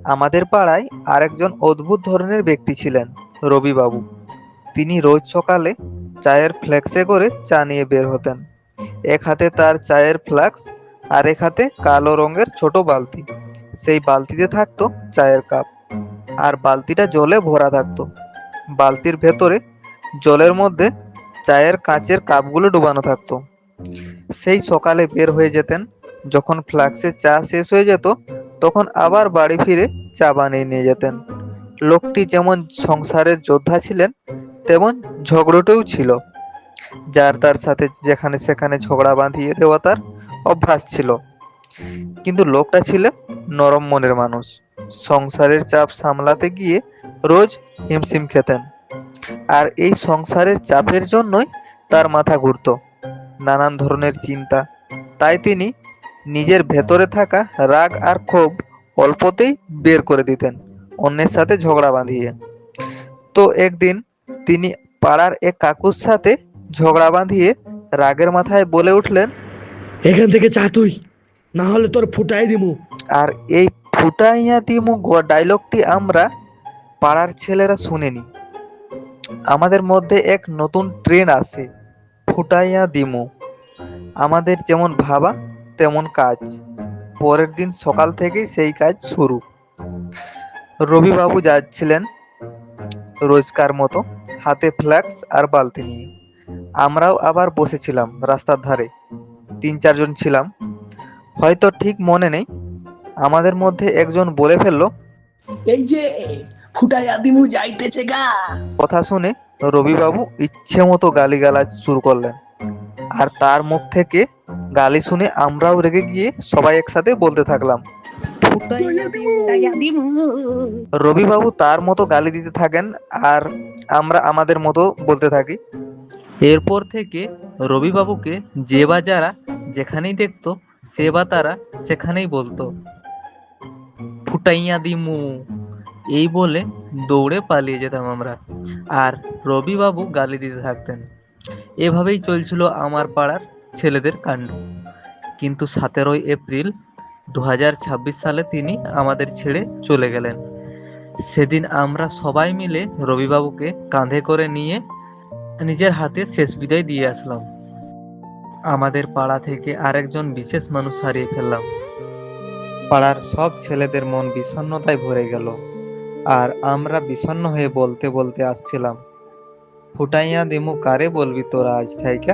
আমাদের পাড়ায় আরেকজন অদ্ভুত ধরনের ব্যক্তি ছিলেন, রবিবাবু। তিনি রোজ সকালে চায়ের ফ্ল্যাক্সে করে চা নিয়ে বের হতেন। এক হাতে তার চায়ের ফ্লাক্স, আর এক হাতে কালো রঙের ছোট বালতি। সেই বালতিতে থাকতো চায়ের কাপ, আর বালতিটা জলে ভরা থাকতো। বালতির ভেতরে জলের মধ্যে চায়ের কাঁচের কাপগুলো ডুবানো থাকতো। সেই সকালে বের হয়ে যেতেন। যখন ফ্লাক্সে চা শেষ হয়ে যেত, তখন আবার বাড়ি ফিরে চা বানিয়ে নিয়ে যেতেন। লোকটি যেমন সংসারের যোদ্ধা ছিলেন, তেমন ঝগড়ুটেও ছিল। যার তার সাথে যেখানে সেখানে ঝগড়া বাঁধিয়ে দেওয়া তার অভ্যাস ছিল। কিন্তু লোকটা ছিল নরম মনের মানুষ। সংসারের চাপ সামলাতে গিয়ে রোজ হিমশিম খেতেন। আর এই সংসারের চাপের জন্যই তার মাথা ঘুরতো, নানান ধরনের চিন্তা। তাই তিনি নিজের ভেতরে থাকা রাগ আর ক্ষোভ অল্পতেই বের করে দিতেন, অন্যের সাথে ঝগড়া বাঁধিয়ে। তো একদিন তিনি পাড়ার এক কাকুর সাথে ঝগড়া বাঁধিয়ে রাগের মাথায় বলে উঠলেন, এখান থেকে চা তুই, না হলে তোর ফুটাই দিমু। আর এই ফুটাইয়া দিমু ডায়লগটি আমরা পাড়ার ছেলেরা শুনিনি। আমাদের মধ্যে এক নতুন ট্রেন্ড আসে, ফুটাইয়া দিমু। আমাদের যেমন ভাবা তেমন কাজ। পরের দিন সকাল থেকেই সেই কাজ শুরু। রবিবাবু যাচ্ছিলেন রোজকার মতো, হাতে ফ্ল্যাক্স আর বালতি নিয়ে। আমরাও আবার বসেছিলাম রাস্তার ধারে, ৩-৪ জন ছিলাম। হয়তো ঠিক মনে নেই, আমাদের মধ্যে একজন বলে ফেলল, এই যে ফুটাইয়া দিমু যাইতেছে গা। কথা শুনে রবিবাবু ইচ্ছে মতো গালিগালাজ শুরু করলেন। আর তার মুখ থেকে গালি শুনে আমরাও রেগে গিয়ে সবাই একসাথে বলতে থাকলাম, ফুটাইয়া দিমু। রবিবাবু তার মতো গালি দিতে থাকেন, আর আমরা আমাদের মতো বলতে থাকি। এরপর থেকে রবিবাবুকে যে বা যারা যেখানেই দেখতো, সে বা তারা সেখানেই বলতো, ফুটাইয়া দিমু। এই বলে দৌড়ে পালিয়ে যেতাম আমরা, আর রবিবাবু গালি দিতে থাকতেন। এভাবেই চলছিল আমার পাড়ার ছেলেদের কাণ্ড। কিন্তু 17ই এপ্রিল 2026 সালে তিনি আমাদের ছেড়ে চলে গেলেন। সেদিন আমরা সবাই মিলে রবিবাবুকে কাঁধে করে নিয়ে নিজের হাতে শেষ বিদায় দিয়ে আসলাম। আমাদের পাড়া থেকে আরেকজন বিশেষ মানুষ হারিয়ে ফেললাম। পাড়ার সব ছেলেদের মন বিষণ্ণতায় ভরে গেল, আর আমরা বিষণ্ণ হয়ে বলতে বলতে আসছিলাম, ফুটাইয়া দিমু কারে বলবি তোরা আজ থাইকা।